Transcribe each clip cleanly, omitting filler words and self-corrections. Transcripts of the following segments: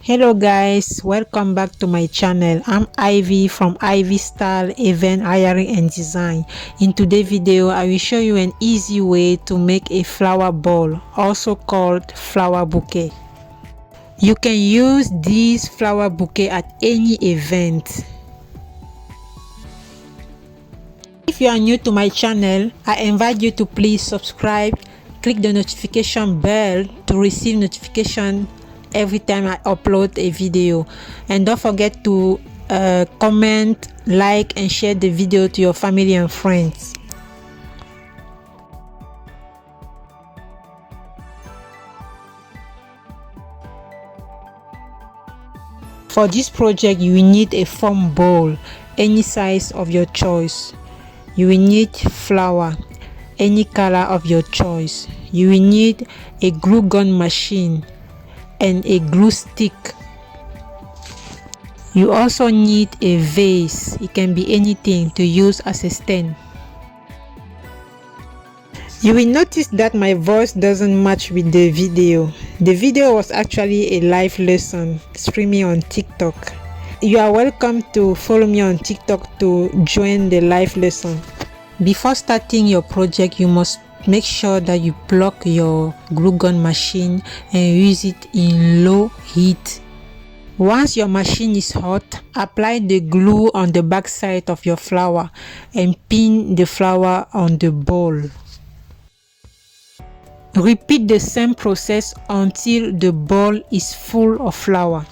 Hello guys, welcome back to my channel. I'm Ivy from Ivy Style Event Hiring and Design. In today's video, I will show you an easy way to make a flower ball, also called flower bouquet. You can use this flower bouquet at any event. If you are new to my channel, I invite you to please subscribe, click the notification bell to receive notification every time I upload a video, and don't forget to comment, like and share the video to your family and friends. For this project, you will need a foam bowl, any size of your choice. You will need flour, any color of your choice. You will need a glue gun machine and a glue stick. You also need a vase. It can be anything to use as a stand. You will notice that my voice doesn't match with the video. The video was actually a live lesson streaming on TikTok. You are welcome to follow me on TikTok to join the live lesson. Before starting your project, you must make sure that you plug your glue gun machine and use it in low heat. Once your machine is hot, apply the glue on the back side of your flower and pin the flower on the bowl. Repeat the same process until the bowl is full of flour.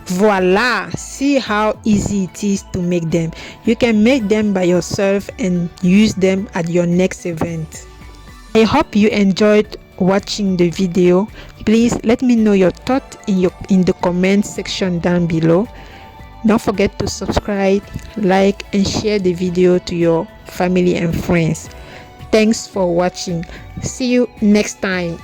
Voila! See how easy it is to make them. You can make them by yourself and use them at your next event. I hope you enjoyed watching the video. Please let me know your thought in the comment section down below. Don't forget to subscribe, like and share the video to your family and friends. Thanks for watching. See you next time.